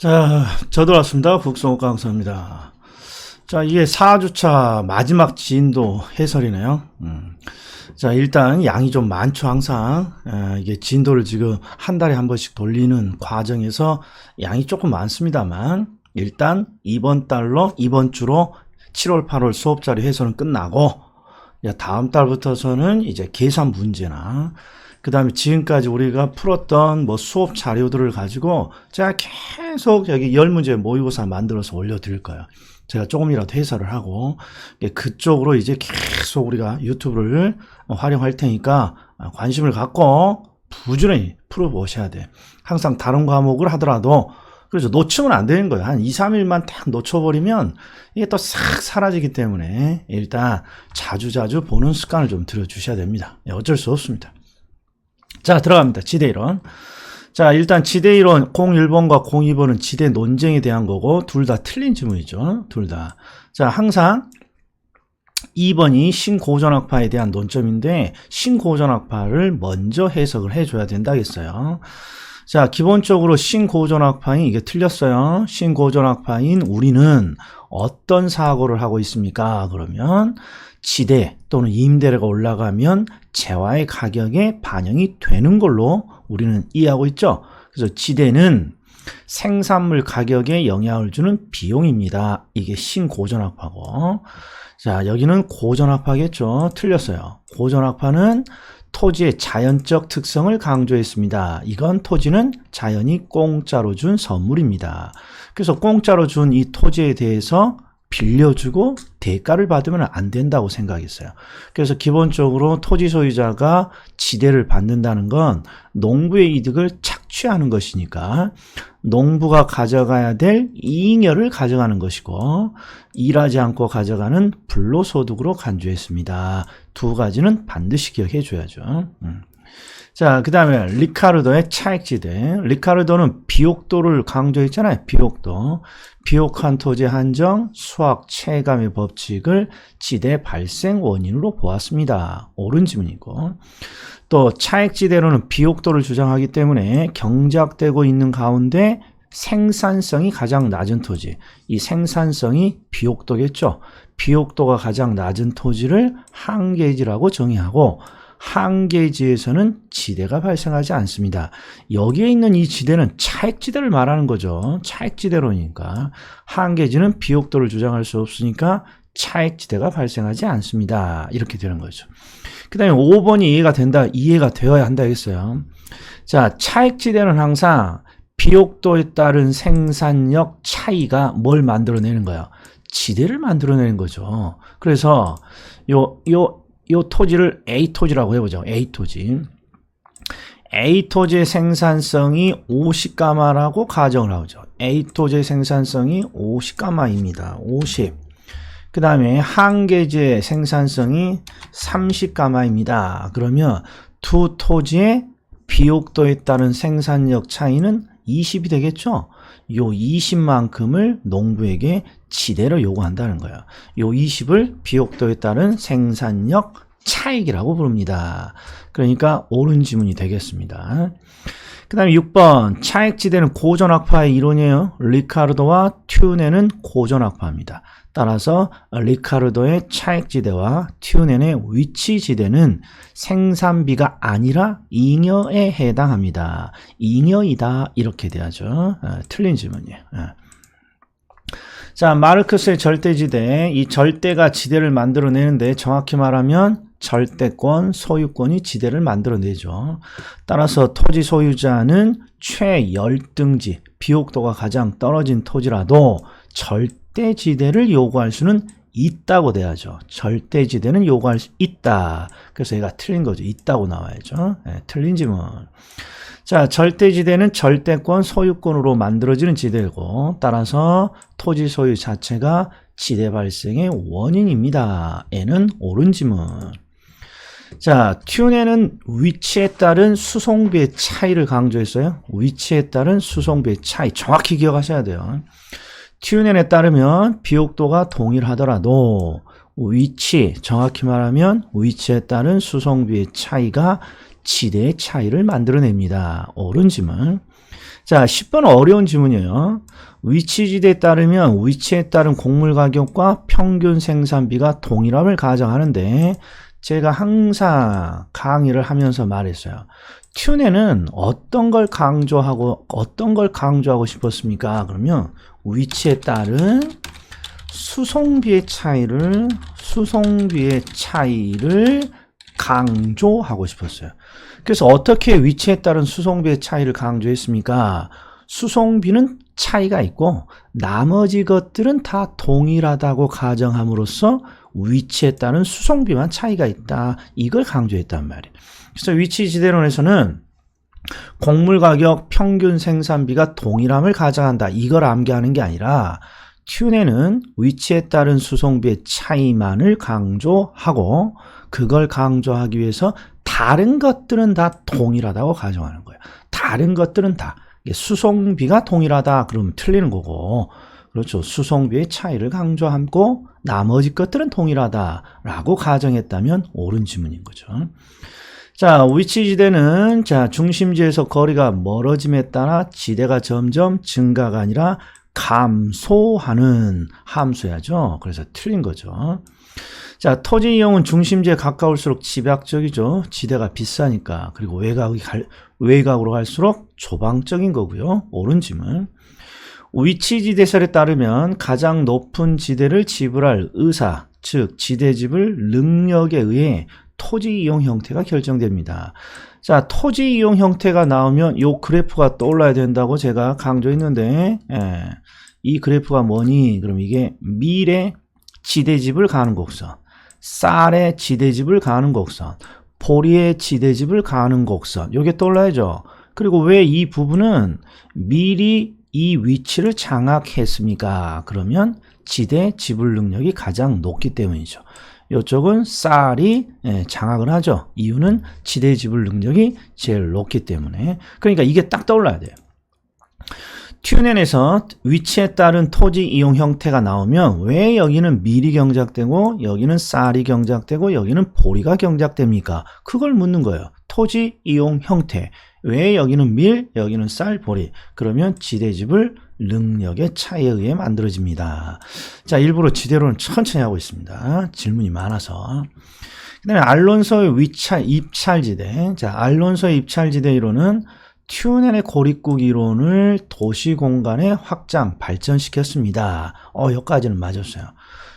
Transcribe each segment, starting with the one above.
자, 저도 왔습니다. 국성호 강사입니다. 자, 이게 4주차 마지막 진도 해설이네요. 자, 일단 양이 좀 많죠, 항상. 이게 진도를 지금 한 달에 한 번씩 돌리는 과정에서 양이 조금 많습니다만, 일단 이번 주로 7월, 8월 수업자료 해설은 끝나고, 다음 달부터서는 이제 계산 문제나, 그 다음에 지금까지 우리가 풀었던 수업 자료들을 가지고 제가 계속 여기 10문제 모의고사 만들어서 올려드릴 거예요. 제가 조금이라도 해설을 하고, 그쪽으로 이제 계속 우리가 유튜브를 활용할 테니까 관심을 갖고 부지런히 풀어보셔야 돼. 항상 다른 과목을 하더라도, 그래서 놓치면 안 되는 거예요. 한 2, 3일만 딱 놓쳐버리면 이게 또 싹 사라지기 때문에 일단 자주 보는 습관을 좀 들여주셔야 됩니다. 어쩔 수 없습니다. 자, 들어갑니다. 지대이론. 자, 일단 지대이론 01번과 02번은 지대 논쟁에 대한 거고, 둘 다 틀린 지문이죠. 둘 다. 자, 항상 2번이 신고전학파에 대한 논점인데, 신고전학파를 먼저 해석을 해줘야 된다겠어요. 자, 기본적으로 신고전학파인, 이게 틀렸어요. 신고전학파인 우리는 어떤 사고를 하고 있습니까? 그러면 지대 또는 임대료가 올라가면 재화의 가격에 반영이 되는 걸로 우리는 이해하고 있죠. 그래서 지대는 생산물 가격에 영향을 주는 비용입니다. 이게 신고전학파고, 자, 여기는 고전학파겠죠. 틀렸어요. 고전학파는 토지의 자연적 특성을 강조했습니다. 이건 토지는 자연이 공짜로 준 선물입니다. 그래서 공짜로 준 이 토지에 대해서 빌려주고 대가를 받으면 안 된다고 생각했어요. 그래서 기본적으로 토지 소유자가 지대를 받는다는 건 농부의 이득을 착취하는 것이니까 농부가 가져가야 될 잉여를 가져가는 것이고, 일하지 않고 가져가는 불로소득으로 간주했습니다. 두 가지는 반드시 기억해 줘야죠. 자, 그 다음에 리카르도의 차익지대. 리카르도는 비옥도를 강조했잖아요. 비옥도. 비옥한 토지 한정, 수학 체감의 법칙을 지대 발생 원인으로 보았습니다. 옳은 지문이고, 또 차익지대로는 비옥도를 주장하기 때문에 경작되고 있는 가운데 생산성이 가장 낮은 토지, 이 생산성이 비옥도겠죠. 비옥도가 가장 낮은 토지를 한계지라고 정의하고, 한계지에서는 지대가 발생하지 않습니다. 여기에 있는 이 지대는 차익지대를 말하는 거죠. 차익지대로니까 한계지는 비옥도를 주장할 수 없으니까 차익지대가 발생하지 않습니다. 이렇게 되는 거죠. 그 다음에 5번이 이해가 되어야 한다 했어요. 자, 차익지대는 항상 비옥도에 따른 생산력 차이가 뭘 만들어내는 거예요? 지대를 만들어내는 거죠. 그래서 요 토지를 A토지라고 해보죠. A토지. A토지의 생산성이 50가마라고 가정을 하죠. A토지의 생산성이 50가마입니다. 50. 그 다음에 한계지의 생산성이 30가마입니다. 그러면 두 토지의 비옥도에 따른 생산력 차이는 20이 되겠죠? 요 20만큼을 농부에게 지대로 요구한다는 거예요. 요 20을 비옥도에 따른 생산력 차익이라고 부릅니다. 그러니까 옳은 지문이 되겠습니다. 그 다음에 6번 차익지대는 고전학파의 이론이에요. 리카르도와 튜넨은 고전학파입니다. 따라서 리카르도의 차익지대와 튜넨의 위치지대는 생산비가 아니라 잉여에 해당합니다. 잉여이다 이렇게 돼야죠. 틀린 질문이에요. 자, 마르크스의 절대지대, 이 절대가 지대를 만들어내는데 정확히 말하면 절대권, 소유권이 지대를 만들어내죠. 따라서 토지 소유자는 최열등지, 비옥도가 가장 떨어진 토지라도 절대지대를 요구할 수는 있다고 돼야죠. 절대지대는 요구할 수 있다. 그래서 얘가 틀린 거죠. 있다고 나와야죠. 틀린 지문. 자, 절대지대는 절대권, 소유권으로 만들어지는 지대고, 따라서 토지 소유 자체가 지대 발생의 원인입니다. N은 옳은 지문. 자, 튜넨은 위치에 따른 수송비의 차이를 강조했어요. 위치에 따른 수송비의 차이. 정확히 기억하셔야 돼요. 튜넨에 따르면 비옥도가 동일하더라도 위치, 정확히 말하면 위치에 따른 수송비의 차이가 지대의 차이를 만들어냅니다. 옳은 지문. 자, 10번 어려운 지문이에요. 위치지대에 따르면 위치에 따른 곡물 가격과 평균 생산비가 동일함을 가정하는데 제가 항상 강의를 하면서 말했어요. 튠에는 어떤 걸 강조하고 싶었습니까? 그러면 위치에 따른 수송비의 차이를 강조하고 싶었어요. 그래서 어떻게 위치에 따른 수송비의 차이를 강조했습니까? 수송비는 차이가 있고 나머지 것들은 다 동일하다고 가정함으로써 위치에 따른 수송비만 차이가 있다. 이걸 강조했단 말이에요. 그래서 위치지대론에서는 곡물 가격 평균 생산비가 동일함을 가정한다. 이걸 암기하는 게 아니라 튠에는 위치에 따른 수송비의 차이만을 강조하고 그걸 강조하기 위해서 다른 것들은 다 동일하다고 가정하는 거예요. 다른 것들은 다. 수송비가 동일하다 그러면 틀리는 거고, 그렇죠. 수송비의 차이를 강조하고 나머지 것들은 동일하다라고 가정했다면 옳은 지문인 거죠. 자, 위치지대는 자, 중심지에서 거리가 멀어짐에 따라 지대가 점점 증가가 아니라 감소하는 함수야죠. 그래서 틀린 거죠. 자, 토지 이용은 중심지에 가까울수록 집약적이죠. 지대가 비싸니까. 그리고 외곽으로 갈수록 조방적인 거고요. 옳은 지문. 위치지대설에 따르면 가장 높은 지대를 지불할 의사, 즉 지대지불 능력에 의해 토지 이용 형태가 결정됩니다. 자, 토지 이용 형태가 나오면 요 그래프가 떠올라야 된다고 제가 강조했는데, 이 그래프가 뭐니? 그럼 이게 밀의 지대집을 가는 곡선, 쌀의 지대집을 가는 곡선, 보리의 지대집을 가는 곡선, 요게 떠올라야죠. 그리고 왜 이 부분은 밀이 이 위치를 장악했습니까? 그러면 지대 지불 능력이 가장 높기 때문이죠. 이쪽은 쌀이 장악을 하죠. 이유는 지대 지불 능력이 제일 높기 때문에. 그러니까 이게 딱 떠올라야 돼요. 튠엔에서 위치에 따른 토지 이용 형태가 나오면 왜 여기는 밀이 경작되고 여기는 쌀이 경작되고 여기는 보리가 경작됩니까? 그걸 묻는 거예요. 토지 이용 형태. 왜 여기는 밀, 여기는 쌀, 보리. 그러면 지대지불 능력의 차이에 의해 만들어집니다. 자, 일부러 지대로는 천천히 하고 있습니다. 질문이 많아서. 그 다음에 알론소의 입찰지대. 자, 알론소의 입찰지대 이론은 튠엔의 고립국 이론을 도시공간에 확장, 발전시켰습니다. 여기까지는 맞았어요.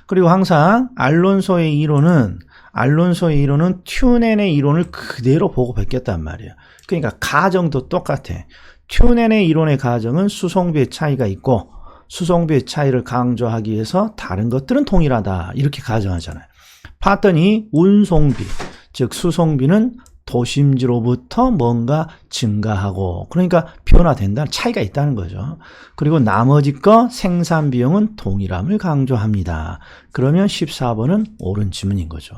그리고 항상 알론소의 이론은 튠엔의 이론을 그대로 보고 베꼈단 말이에요. 그러니까 가정도 똑같아. 튠엔의 이론의 가정은 수송비의 차이가 있고 수송비의 차이를 강조하기 위해서 다른 것들은 동일하다. 이렇게 가정하잖아요. 봤더니 운송비, 즉 수송비는 도심지로부터 뭔가 증가하고 그러니까 변화된다는 차이가 있다는 거죠. 그리고 나머지 거 생산 비용은 동일함을 강조합니다. 그러면 14번은 옳은 지문인 거죠.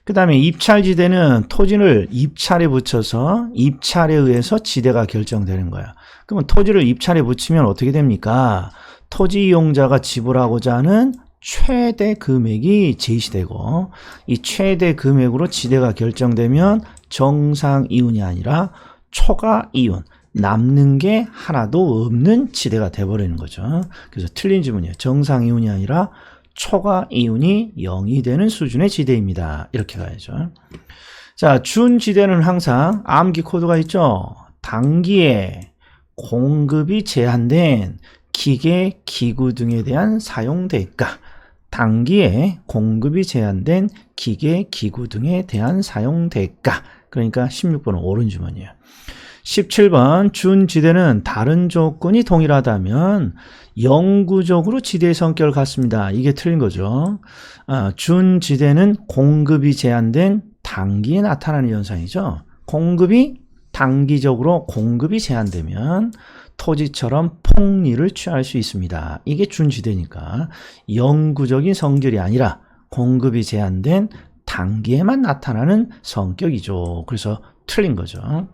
그 다음에 입찰지대는 토지를 입찰에 붙여서 입찰에 의해서 지대가 결정되는 거야. 그러면 토지를 입찰에 붙이면 어떻게 됩니까? 토지 이용자가 지불하고자 하는 최대 금액이 제시되고 이 최대 금액으로 지대가 결정되면 정상 이윤이 아니라 초과 이윤, 남는 게 하나도 없는 지대가 돼버리는 거죠. 그래서 틀린 지문이에요. 정상 이윤이 아니라 초과 이윤이 0이 되는 수준의 지대입니다. 이렇게 가야죠. 자, 준지대는 항상 암기 코드가 있죠. 단기에 공급이 제한된 기계, 기구 등에 대한 사용 대가. 단기에 공급이 제한된 기계, 기구 등에 대한 사용 대가. 그러니까 16번은 옳은 주문이에요. 17번 준지대는 다른 조건이 동일하다면 영구적으로 지대의 성격을 갖습니다. 이게 틀린 거죠. 준지대는 공급이 제한된 단기에 나타나는 현상이죠. 공급이 단기적으로 공급이 제한되면 토지처럼 폭리를 취할 수 있습니다. 이게 준지대니까 영구적인 성질이 아니라 공급이 제한된 단기에만 나타나는 성격이죠. 그래서 틀린 거죠.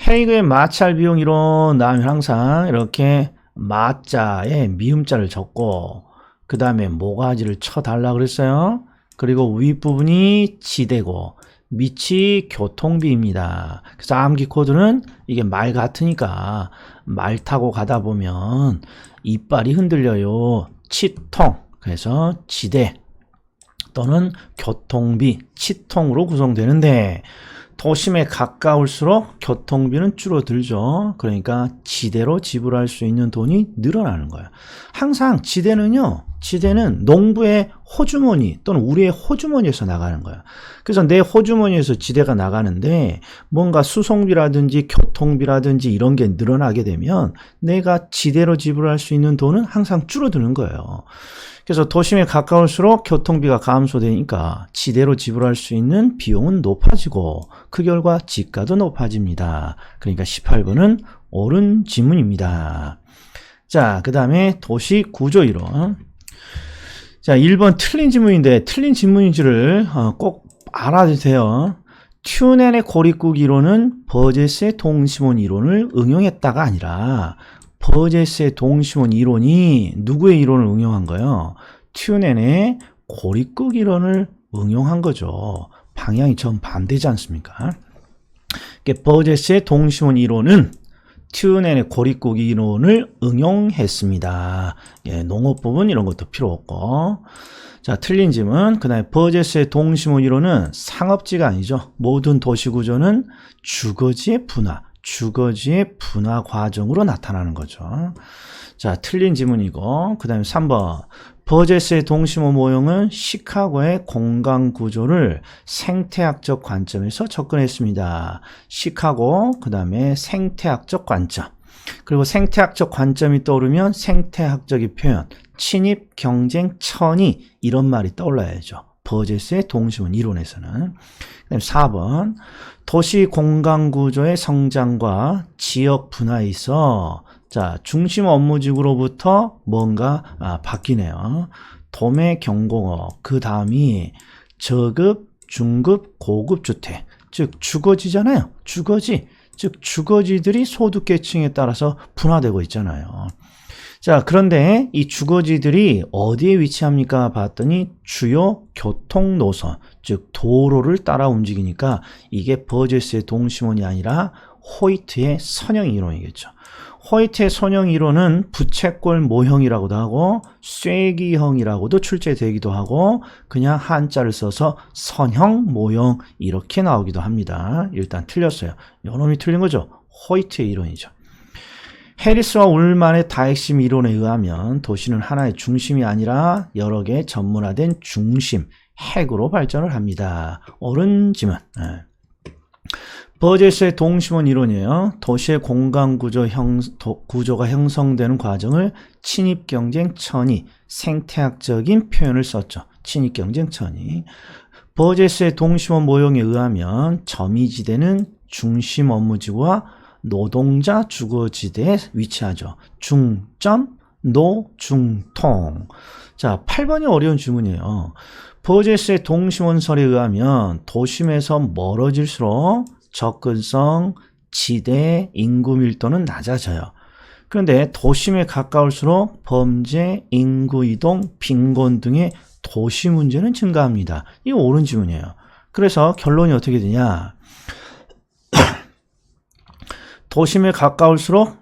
헤이그의 마찰 비용 이론 나오면 항상 이렇게 마자에 미음자를 적고 그 다음에 모가지를 쳐달라 그랬어요. 그리고 윗부분이 지대고 밑이 교통비입니다. 그래서 암기 코드는 이게 말 같으니까 말 타고 가다 보면 이빨이 흔들려요. 치통, 그래서 지대 또는 교통비, 치통으로 구성되는데 도심에 가까울수록 교통비는 줄어들죠. 그러니까 지대로 지불할 수 있는 돈이 늘어나는 거예요. 항상 지대는 농부의 호주머니 또는 우리의 호주머니에서 나가는 거예요. 그래서 내 호주머니에서 지대가 나가는데 뭔가 수송비라든지 교통비라든지 이런 게 늘어나게 되면 내가 지대로 지불할 수 있는 돈은 항상 줄어드는 거예요. 그래서 도심에 가까울수록 교통비가 감소되니까 지대로 지불할 수 있는 비용은 높아지고 그 결과 지가도 높아집니다. 그러니까 18번은 옳은 지문입니다. 자, 그 다음에 도시 구조 이론. 자, 1번 틀린 지문인데 틀린 지문인지를 꼭 알아주세요. 튜넨의 고립국 이론은 버제스의 동심원 이론을 응용했다가 아니라 버제스의 동심원 이론이 누구의 이론을 응용한 거예요? 튜넨의 고립국 이론을 응용한 거죠. 방향이 정반대지 않습니까? 버제스의 동심원 이론은 튜넨의 고립국 이론을 응용했습니다. 예, 농업 부분 이런 것도 필요 없고. 자, 틀린 질문. 그 다음에 버제스의 동심원 이론은 상업지가 아니죠. 모든 도시구조는 주거지의 분화 과정으로 나타나는 거죠. 자, 틀린 지문이고, 그 다음에 3번. 버제스의 동심원 모형은 시카고의 공간 구조를 생태학적 관점에서 접근했습니다. 시카고, 그 다음에 생태학적 관점. 그리고 생태학적 관점이 떠오르면 생태학적인 표현, 친입, 경쟁, 천이 이런 말이 떠올라야죠. 버제스의 동심원 이론에서는. 그 다음에 4번. 도시 공간 구조의 성장과 지역 분화에 있어 자, 중심 업무지구로부터 뭔가 바뀌네요. 도매 경공업, 그 다음이 저급, 중급, 고급 주택, 즉 주거지잖아요. 주거지, 즉 주거지들이 소득계층에 따라서 분화되고 있잖아요. 자, 그런데 이 주거지들이 어디에 위치합니까? 봤더니 주요 교통 노선, 즉 도로를 따라 움직이니까 이게 버제스의 동심원이 아니라 호이트의 선형 이론이겠죠. 호이트의 선형 이론은 부채꼴 모형이라고도 하고 쐐기형이라고도 출제되기도 하고 그냥 한자를 써서 선형, 모형 이렇게 나오기도 합니다. 일단 틀렸어요. 요놈이 틀린 거죠. 호이트의 이론이죠. 해리스와 울만의 다핵심 이론에 의하면 도시는 하나의 중심이 아니라 여러 개의 전문화된 중심, 핵으로 발전을 합니다. 옳은 지문. 버제스의 동심원 이론이에요. 도시의 공간 구조가 형성되는 과정을 친입경쟁 천이, 생태학적인 표현을 썼죠. 친입경쟁 천이. 버제스의 동심원 모형에 의하면 점이지대는 중심 업무지구와 노동자 주거지대에 위치하죠. 중점, 노, 중통. 자, 8번이 어려운 질문이에요. 버제스의 동심원설에 의하면 도심에서 멀어질수록 접근성, 지대, 인구 밀도는 낮아져요. 그런데 도심에 가까울수록 범죄, 인구 이동, 빈곤 등의 도시 문제는 증가합니다. 이거 옳은 질문이에요. 그래서 결론이 어떻게 되냐? 도심에 가까울수록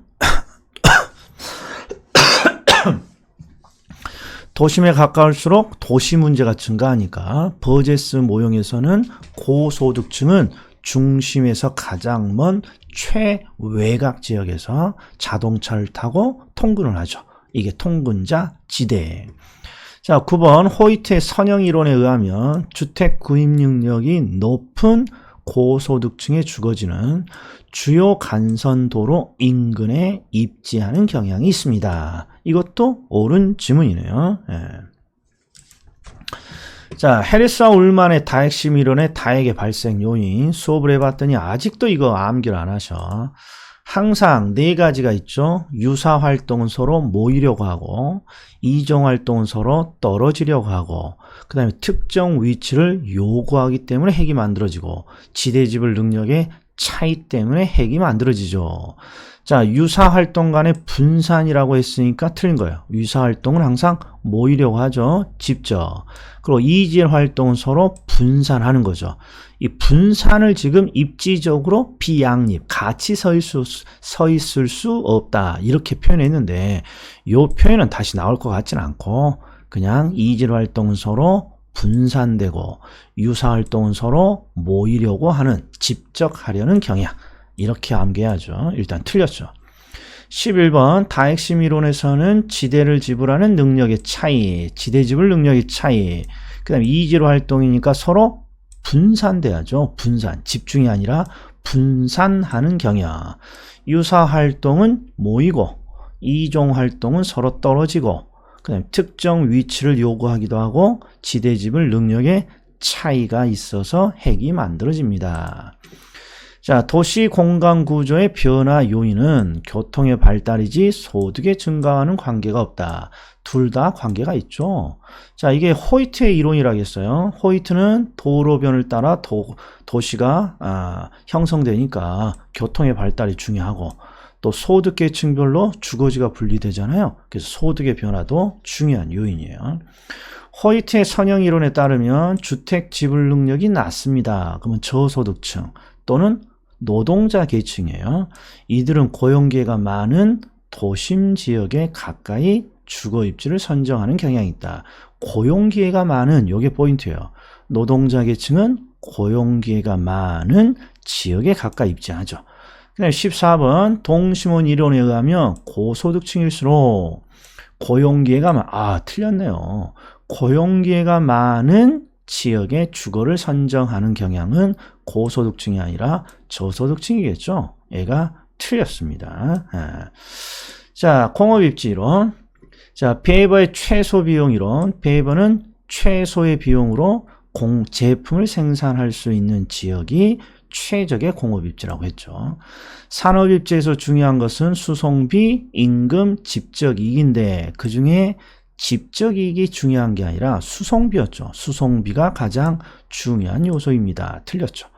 도시 문제가 증가하니까 버제스 모형에서는 고소득층은 중심에서 가장 먼 최외곽 지역에서 자동차를 타고 통근을 하죠. 이게 통근자 지대. 자, 9번 호이트의 선형 이론에 의하면 주택 구입 능력이 높은 고소득층의 주거지는 주요 간선도로 인근에 입지하는 경향이 있습니다. 이것도 옳은 지문이네요. 예. 자, 해리스와 울만의 다핵심 이론의 다핵의 발생 요인 수업을 해봤더니 아직도 이거 암기를 안 하셔. 항상 네 가지가 있죠. 유사 활동은 서로 모이려고 하고, 이종 활동은 서로 떨어지려고 하고, 그 다음에 특정 위치를 요구하기 때문에 핵이 만들어지고, 지대지불 능력의 차이 때문에 핵이 만들어지죠. 자, 유사활동 간의 분산이라고 했으니까 틀린 거예요. 유사활동은 항상 모이려고 하죠. 집적. 그리고 이질활동은 서로 분산하는 거죠. 이 분산을 지금 입지적으로 비양립, 같이 서 있을 수 없다. 이렇게 표현했는데 이 표현은 다시 나올 것 같지는 않고 그냥 이질활동은 서로 분산되고 유사활동은 서로 모이려고 하는, 집적하려는 경향. 이렇게 암기해야죠. 일단 틀렸죠. 11번 다핵심 이론에서는 지대를 지불하는 능력의 차이, 지대지불 능력의 차이. 그 다음에 이지로 활동이니까 서로 분산돼야죠. 분산, 집중이 아니라 분산하는 경향. 유사활동은 모이고 이종활동은 서로 떨어지고 그 다음에 특정 위치를 요구하기도 하고 지대지불 능력의 차이가 있어서 핵이 만들어집니다. 자, 도시 공간 구조의 변화 요인은 교통의 발달이지 소득의 증가와는 관계가 없다. 둘 다 관계가 있죠. 자, 이게 호이트의 이론이라겠어요. 호이트는 도로변을 따라 도시가 형성되니까 교통의 발달이 중요하고 또 소득 계층별로 주거지가 분리되잖아요. 그래서 소득의 변화도 중요한 요인이에요. 호이트의 선형 이론에 따르면 주택 지불 능력이 낮습니다. 그러면 저소득층 또는 노동자 계층이에요. 이들은 고용기회가 많은 도심 지역에 가까이 주거 입지를 선정하는 경향이 있다. 고용기회가 많은, 요게 포인트예요. 노동자 계층은 고용기회가 많은 지역에 가까이 입지하죠. 그 다음에 14번 동시몬 이론에 의하면 고소득층일수록 고용기회가 틀렸네요. 고용기회가 많은 지역의 주거를 선정하는 경향은 고소득층이 아니라 저소득층이겠죠. 얘가 틀렸습니다. 자, 공업입지 이론. 자, 베이버의 최소 비용 이론. 베이버는 최소의 비용으로 제품을 생산할 수 있는 지역이 최적의 공업입지라고 했죠. 산업입지에서 중요한 것은 수송비, 임금, 집적이익인데 그 중에 집적이익이 중요한 게 아니라 수송비였죠. 수송비가 가장 중요한 요소입니다. 틀렸죠.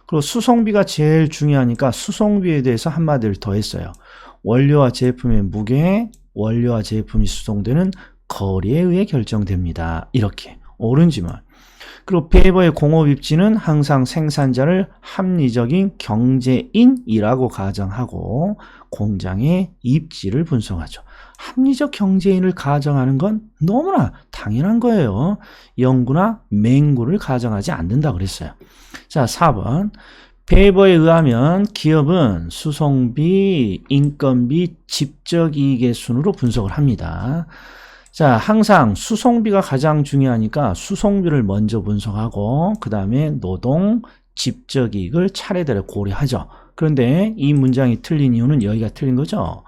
그리고 수송비가 제일 중요하니까 수송비에 대해서 한마디를 더 했어요. 원료와 제품의 무게, 원료와 제품이 수송되는 거리에 의해 결정됩니다. 이렇게 옳은지만. 그리고 베이버의 공업입지는 항상 생산자를 합리적인 경제인이라고 가정하고 공장의 입지를 분석하죠. 합리적 경제인을 가정하는 건 너무나 당연한 거예요. 영구나 맹구를 가정하지 않는다 그랬어요. 자, 4번. 베이버에 의하면 기업은 수송비, 인건비, 집적이익의 순으로 분석을 합니다. 자, 항상 수송비가 가장 중요하니까 수송비를 먼저 분석하고 그 다음에 노동, 집적이익을 차례대로 고려하죠. 그런데 이 문장이 틀린 이유는 여기가 틀린 거죠.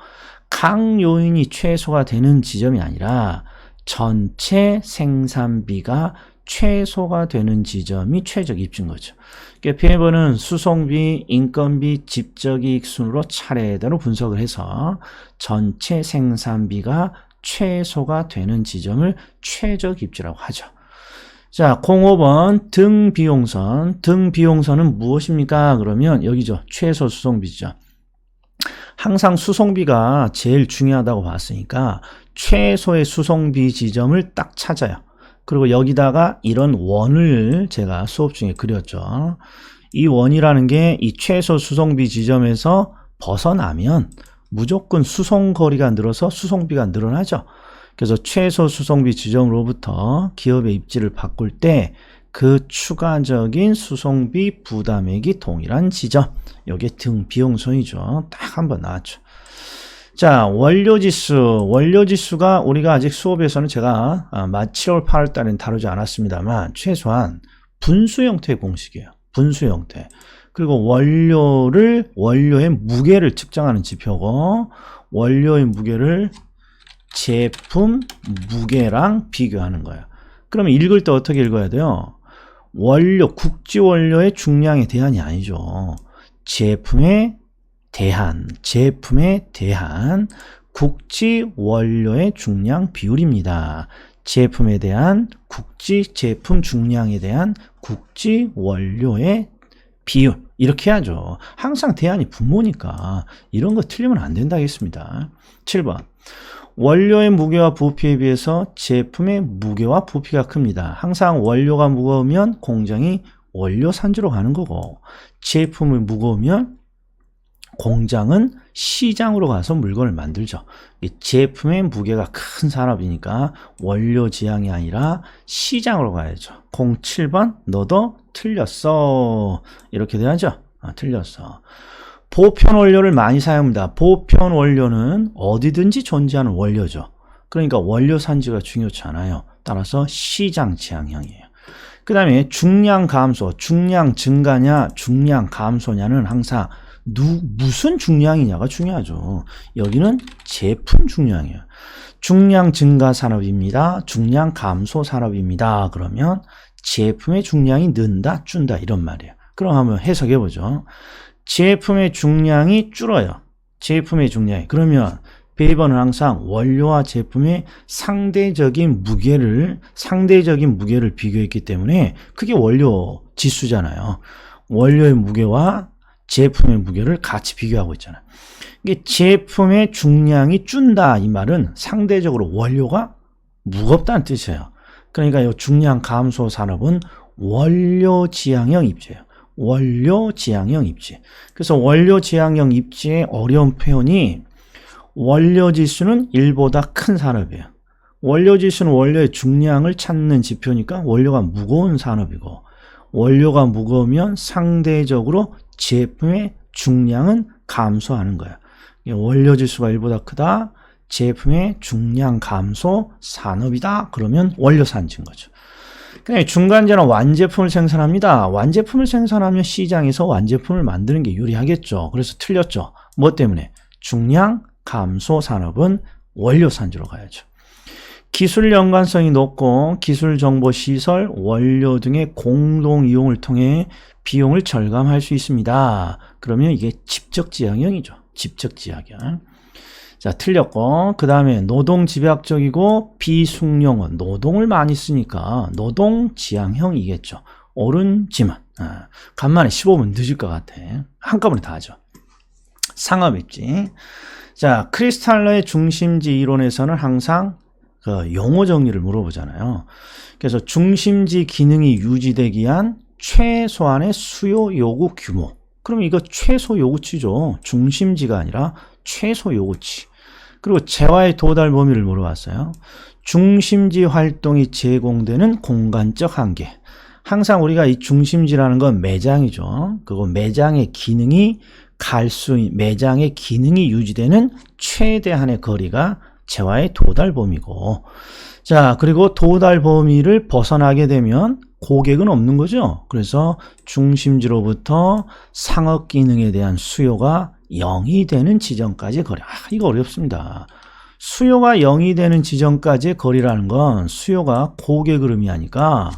각 요인이 최소가 되는 지점이 아니라 전체 생산비가 최소가 되는 지점이 최적 입지인 거죠. 그러니까 베이버는 수송비, 인건비, 집적이익 순으로 차례대로 분석을 해서 전체 생산비가 최소가 되는 지점을 최적 입지라고 하죠. 자, 05번 등비용선. 등비용선은 무엇입니까? 그러면 여기죠. 최소 수송비죠. 항상 수송비가 제일 중요하다고 봤으니까 최소의 수송비 지점을 딱 찾아요. 그리고 여기다가 이런 원을 제가 수업 중에 그렸죠. 이 원이라는 게 이 최소 수송비 지점에서 벗어나면 무조건 수송거리가 늘어서 수송비가 늘어나죠. 그래서 최소 수송비 지점으로부터 기업의 입지를 바꿀 때 그 추가적인 수송비 부담액이 동일한 지점. 이게 등비용선이죠. 딱 한번 나왔죠. 자, 원료지수. 원료지수가 우리가 아직 수업에서는 제가 7월 8월 달에는 다루지 않았습니다만 최소한 분수 형태의 공식이에요. 분수 형태. 그리고 원료의 무게를 측정하는 지표고 원료의 무게를 제품 무게랑 비교하는 거예요. 그러면 읽을 때 어떻게 읽어야 돼요? 국지 원료의 중량에 대한이 아니죠. 제품에 대한 국지 원료의 중량 비율입니다. 제품에 대한 제품 중량에 대한 국지 원료의 비율. 이렇게 해야죠. 항상 대안이 분모니까 이런 거 틀리면 안 된다 하겠습니다. 7번. 원료의 무게와 부피에 비해서 제품의 무게와 부피가 큽니다. 항상 원료가 무거우면 공장이 원료 산지로 가는 거고, 제품이 무거우면 공장은 시장으로 가서 물건을 만들죠. 이 제품의 무게가 큰 산업이니까 원료 지향이 아니라 시장으로 가야죠. 07번 너도 틀렸어. 이렇게 돼야죠. 틀렸어. 보편 원료를 많이 사용합니다. 보편 원료는 어디든지 존재하는 원료죠. 그러니까 원료 산지가 중요치 않아요. 따라서 시장 지향형이에요. 그 다음에 중량 감소, 중량 증가냐 중량 감소냐는 항상 무슨 중량이냐가 중요하죠. 여기는 제품 중량이에요. 중량 증가 산업입니다. 중량 감소 산업입니다. 그러면 제품의 중량이 는다, 준다 이런 말이에요. 그럼 한번 해석해 보죠. 제품의 중량이 줄어요. 제품의 중량이. 그러면 베이버는 항상 원료와 제품의 상대적인 무게를 비교했기 때문에 그게 원료 지수잖아요. 원료의 무게와 제품의 무게를 같이 비교하고 있잖아요. 이게 제품의 중량이 준다 이 말은 상대적으로 원료가 무겁다는 뜻이에요. 그러니까 이 중량 감소 산업은 원료 지향형 입지예요. 원료 지향형 입지. 그래서 원료 지향형 입지의 어려운 표현이 원료 지수는 1보다 큰 산업이에요. 원료 지수는 원료의 중량을 찾는 지표니까 원료가 무거운 산업이고, 원료가 무거우면 상대적으로 제품의 중량은 감소하는 거야. 원료 지수가 1보다 크다. 제품의 중량 감소 산업이다. 그러면 원료 산지인 거죠. 그냥 중간재는 완제품을 생산합니다. 완제품을 생산하면 시장에서 완제품을 만드는 게 유리하겠죠. 그래서 틀렸죠. 뭐 때문에? 중량 감소 산업은 원료 산지로 가야죠. 기술 연관성이 높고 기술 정보 시설, 원료 등의 공동 이용을 통해 비용을 절감할 수 있습니다. 그러면 이게 직접 지향형이죠. 직접 지향형. 자, 틀렸고, 그 다음에 노동 집약적이고 비숙련은 노동을 많이 쓰니까 노동 지향형이겠죠. 옳은지만 간만에 15분 늦을 것 같아. 한꺼번에 다 하죠. 상업 입지. 자, 크리스탈러의 중심지 이론에서는 항상 그 용어 정리를 물어보잖아요. 그래서 중심지 기능이 유지되기 위한 최소한의 수요 요구 규모. 그럼 이거 최소 요구치죠. 중심지가 아니라 최소 요구치. 그리고 재화의 도달 범위를 물어봤어요. 중심지 활동이 제공되는 공간적 한계. 항상 우리가 이 중심지라는 건 매장이죠. 그거 매장의 기능이 매장의 기능이 유지되는 최대한의 거리가 재화의 도달 범위고, 자, 그리고 도달 범위를 벗어나게 되면 고객은 없는 거죠. 그래서 중심지로부터 상업 기능에 대한 수요가 0이 되는 지점까지의 거리. 이거 어렵습니다. 수요가 0이 되는 지점까지의 거리라는 건 수요가 고객을 의미하니까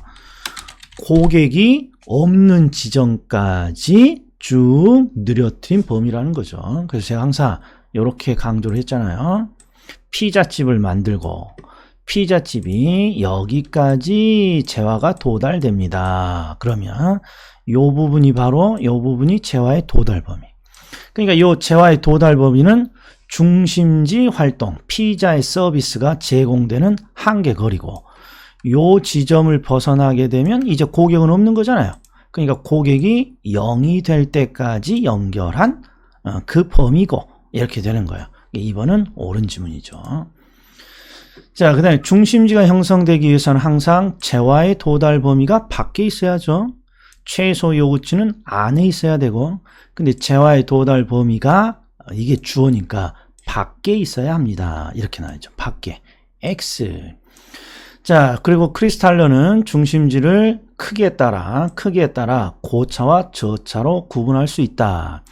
고객이 없는 지점까지 쭉 느려뜨린 범위라는 거죠. 그래서 제가 항상 이렇게 강조를 했잖아요. 피자집을 만들고 피자집이 여기까지 재화가 도달됩니다. 그러면 요 부분이 재화의 도달 범위. 그러니까 요 재화의 도달 범위는 중심지 활동, 피자의 서비스가 제공되는 한계 거리고, 요 지점을 벗어나게 되면 이제 고객은 없는 거잖아요. 그러니까 고객이 0이 될 때까지 연결한 그 범위고, 이렇게 되는 거예요. 2번은 옳은 지문이죠. 자, 그 다음에 중심지가 형성되기 위해서는 항상 재화의 도달 범위가 밖에 있어야죠. 최소 요구치는 안에 있어야 되고, 근데 재화의 도달 범위가 이게 주어니까 밖에 있어야 합니다. 이렇게 나와야죠. 밖에. X. 자, 그리고 크리스탈러는 중심지를 크기에 따라 고차와 저차로 구분할 수 있다.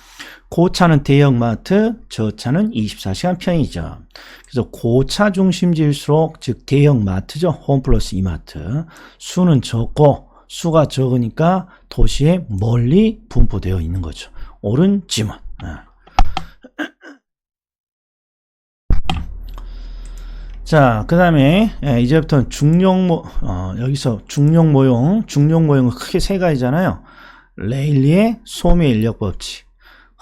고차는 대형마트, 저차는 24시간 편의점. 그래서 고차 중심지일수록, 즉 대형마트죠. 홈플러스 이마트. 수는 적고, 수가 적으니까 도시에 멀리 분포되어 있는 거죠. 옳은 지문. 자, 그 다음에 이제부터는 중용 모형은 크게 세 가지잖아요. 레일리의 소매 인력 법칙,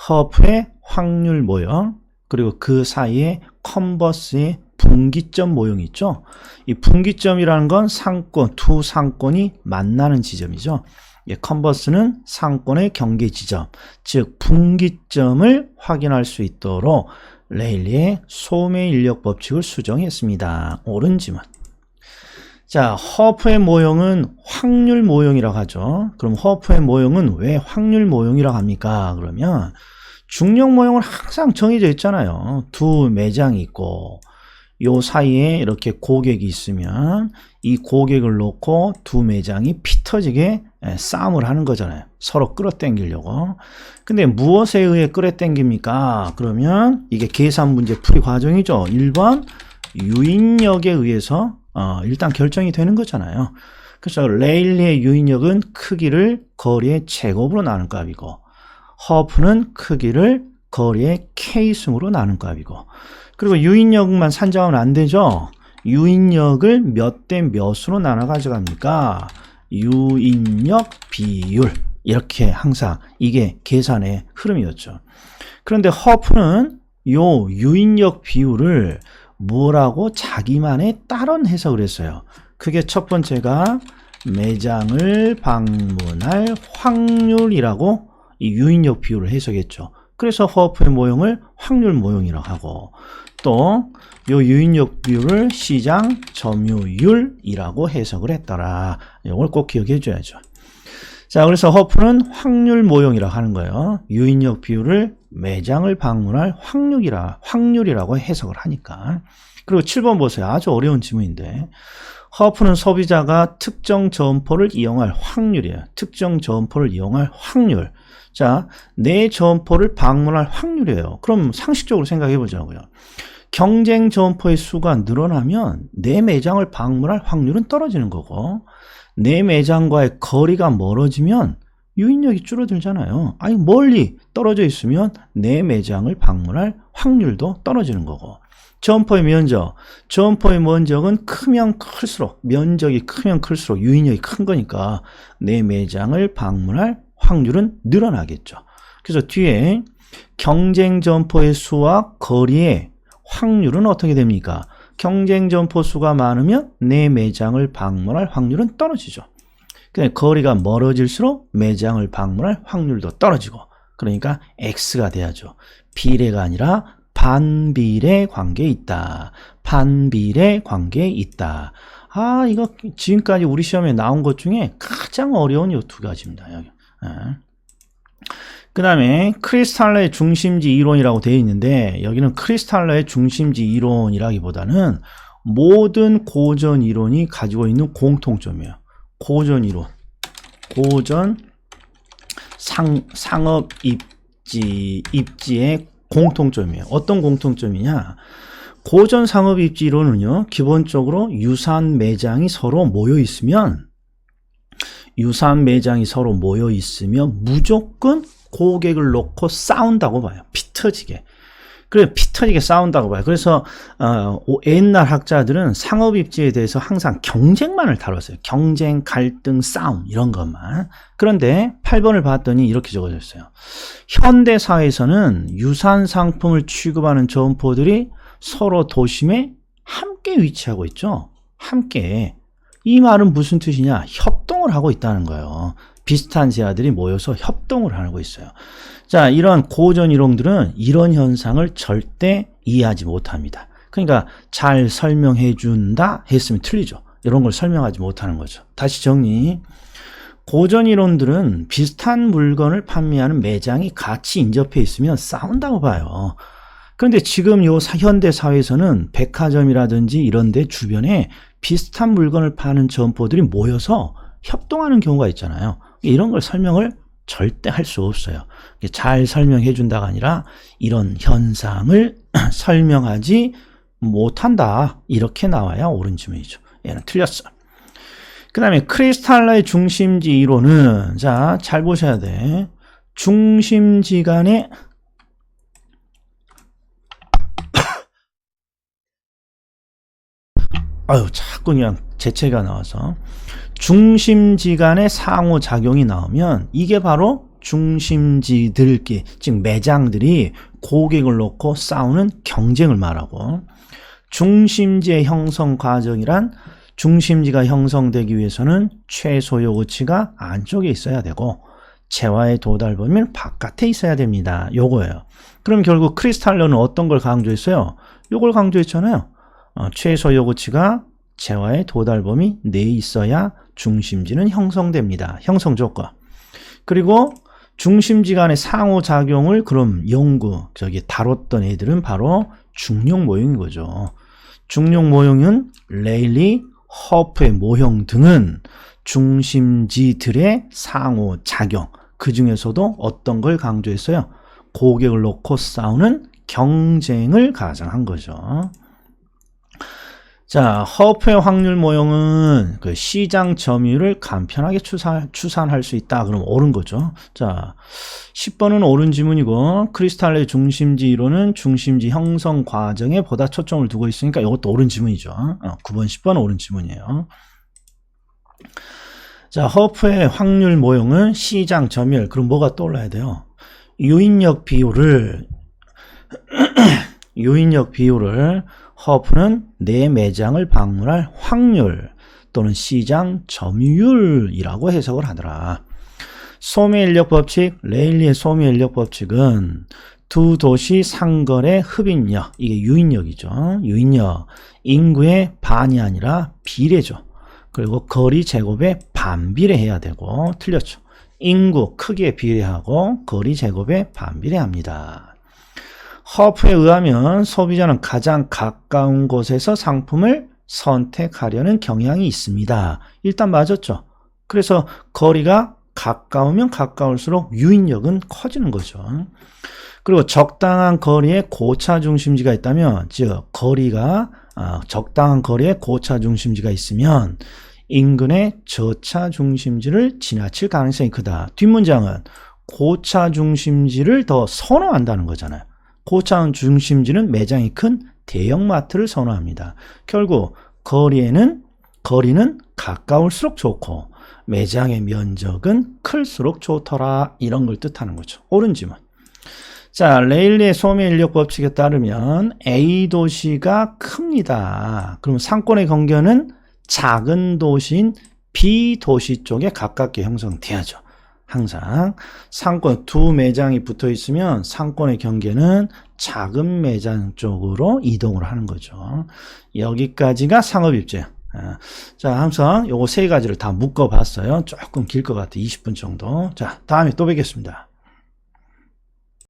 허프의 확률 모형, 그리고 그 사이에 컨버스의 분기점 모형이 있죠. 이 분기점이라는 건 상권, 두 상권이 만나는 지점이죠. 컨버스는 상권의 경계 지점, 즉 분기점을 확인할 수 있도록 레일리의 소매 인력 법칙을 수정했습니다. 옳은 지문. 자, 허프의 모형은 확률 모형이라고 하죠. 그럼 허프의 모형은 왜 확률 모형이라고 합니까? 그러면 중력 모형은 항상 정해져 있잖아요. 두 매장이 있고 요 사이에 이렇게 고객이 있으면 이 고객을 놓고 두 매장이 피 터지게 싸움을 하는 거잖아요. 서로 끌어당기려고. 근데 무엇에 의해 끌어당깁니까? 그러면 이게 계산 문제 풀이 과정이죠. 1번 유인력에 의해서 일단 결정이 되는 거잖아요. 그래서 레일리의 유인력은 크기를 거리의 제곱으로 나눈 값이고 허프는 크기를 거리의 K승으로 나눈 값이고, 그리고 유인력만 산정하면 안 되죠. 유인력을 몇 대 몇으로 나눠 가져갑니까? 유인력 비율. 이렇게 항상 이게 계산의 흐름이었죠. 그런데 허프는 요 유인력 비율을 뭐라고 자기만의 다른 해석을 했어요. 그게 첫 번째가 매장을 방문할 확률이라고 이 유인력 비율을 해석했죠. 그래서 허프의 모형을 확률 모형이라고 하고, 또 요 유인력 비율을 시장 점유율이라고 해석을 했더라. 이걸 꼭 기억해 줘야죠. 자, 그래서 허프는 확률 모형이라고 하는 거예요. 유인력 비율을 매장을 방문할 확률이라고 해석을 하니까. 그리고 7번 보세요. 아주 어려운 지문인데, 허프는 소비자가 특정 점포를 이용할 확률이에요. 특정 점포를 이용할 확률. 자, 내 점포를 방문할 확률이에요. 그럼 상식적으로 생각해 보자고요. 경쟁 점포의 수가 늘어나면 내 매장을 방문할 확률은 떨어지는 거고, 내 매장과의 거리가 멀어지면 유인력이 줄어들잖아요. 아니, 멀리 떨어져 있으면 내 매장을 방문할 확률도 떨어지는 거고, 점포의 면적은 크면 클수록, 면적이 크면 클수록 유인력이 큰 거니까 내 매장을 방문할 확률은 늘어나겠죠. 그래서 뒤에 경쟁 점포의 수와 거리의 확률은 어떻게 됩니까? 경쟁 점포 수가 많으면 내 매장을 방문할 확률은 떨어지죠. 그러니까 거리가 멀어질수록 매장을 방문할 확률도 떨어지고, 그러니까 X가 돼야죠. 비례가 아니라 반비례 관계에 있다. 반비례 관계에 있다. 아, 이거 지금까지 우리 시험에 나온 것 중에 가장 어려운 이 두 가지입니다. 여기. 그 다음에 크리스탈러의 중심지 이론이라고 되어 있는데, 여기는 크리스탈러의 중심지 이론이라기보다는 모든 고전 이론이 가지고 있는 공통점이에요. 고전 이론, 고전 상업 입지의 공통점이에요. 어떤 공통점이냐? 고전 상업 입지 이론은요, 기본적으로 유사한 매장이 서로 모여 있으면 무조건 고객을 놓고 싸운다고 봐요. 피 터지게. 그래, 피 터지게 싸운다고 봐요. 그래서 옛날 학자들은 상업 입지에 대해서 항상 경쟁만을 다뤘어요. 경쟁, 갈등, 싸움 이런 것만. 그런데 8번을 봤더니 이렇게 적어져 있어요. 현대 사회에서는 유사한 상품을 취급하는 점포들이 서로 도심에 함께 위치하고 있죠. 함께. 이 말은 무슨 뜻이냐? 협동을 하고 있다는 거예요. 비슷한 제아들이 모여서 협동을 하고 있어요. 자, 이런 고전 이론들은 이런 현상을 절대 이해하지 못합니다. 그러니까 잘 설명해 준다 했으면 틀리죠. 이런 걸 설명하지 못하는 거죠. 다시 정리. 고전 이론들은 비슷한 물건을 판매하는 매장이 같이 인접해 있으면 싸운다고 봐요. 그런데 지금 요 현대 사회에서는 백화점이라든지 이런 데 주변에 비슷한 물건을 파는 점포들이 모여서 협동하는 경우가 있잖아요. 이런 걸 설명을 절대 할 수 없어요. 잘 설명해 준다가 아니라 이런 현상을 설명하지 못한다. 이렇게 나와야 옳은 지문이죠. 얘는 틀렸어. 그 다음에 크리스탈러의 중심지 이론은, 자, 잘 보셔야 돼. 중심지 간의 아유, 자꾸 그냥 재채가 나와서. 중심지 간의 상호작용이 나오면 이게 바로 중심지들끼리, 즉 매장들이 고객을 놓고 싸우는 경쟁을 말하고, 중심지의 형성 과정이란 중심지가 형성되기 위해서는 최소 요구치가 안쪽에 있어야 되고 재화의 도달 범위는 바깥에 있어야 됩니다. 요거예요. 그럼 결국 크리스탈로는 어떤 걸 강조했어요? 요걸 강조했잖아요. 최소 요구치가 재화의 도달 범위 내에 있어야 중심지는 형성됩니다. 형성 조건. 그리고 중심지 간의 상호작용을 그럼 다뤘던 애들은 바로 중력 모형인 거죠. 중력 모형은 레일리, 허프의 모형 등은 중심지들의 상호작용, 그 중에서도 어떤 걸 강조했어요? 고객을 놓고 싸우는 경쟁을 가정한 거죠. 자, 허프의 확률 모형은 그 시장 점유율을 간편하게 추산할 수 있다. 그럼 옳은 거죠. 자, 10번은 옳은 지문이고, 크리스탈의 중심지 이론은 중심지 형성 과정에 보다 초점을 두고 있으니까 이것도 옳은 지문이죠. 9번, 10번 옳은 지문이에요. 자, 허프의 확률 모형은 시장 점유율. 그럼 뭐가 떠올라야 돼요? 유인력 비율을 허프는 내 매장을 방문할 확률 또는 시장 점유율이라고 해석을 하더라. 소매인력 법칙, 레일리의 소매인력 법칙은 두 도시 상거래 흡인력, 이게 유인력이죠. 유인력, 인구의 반이 아니라 비례죠. 그리고 거리 제곱에 반비례해야 되고, 틀렸죠. 인구 크기에 비례하고 거리 제곱에 반비례합니다. 허프에 의하면 소비자는 가장 가까운 곳에서 상품을 선택하려는 경향이 있습니다. 일단 맞았죠. 그래서 거리가 가까우면 가까울수록 유인력은 커지는 거죠. 그리고 적당한 거리에 고차 중심지가 있다면, 즉 거리가 적당한 거리에 고차 중심지가 있으면 인근의 저차 중심지를 지나칠 가능성이 크다. 뒷문장은 고차 중심지를 더 선호한다는 거잖아요. 고차 중심지는 매장이 큰 대형마트를 선호합니다. 결국 거리는 가까울수록 좋고 매장의 면적은 클수록 좋더라, 이런 걸 뜻하는 거죠. 옳은 지문. 자, 레일리의 소매인력 법칙에 따르면 A 도시가 큽니다. 그럼 상권의 경계는 작은 도시인 B 도시 쪽에 가깝게 형성돼야죠. 항상 상권 두 매장이 붙어 있으면 상권의 경계는 작은 매장 쪽으로 이동을 하는 거죠. 여기까지가 상업입증. 자, 항상 요거 세 가지를 다 묶어 봤어요. 조금 길 것 같아. 20분 정도. 자, 다음에 또 뵙겠습니다.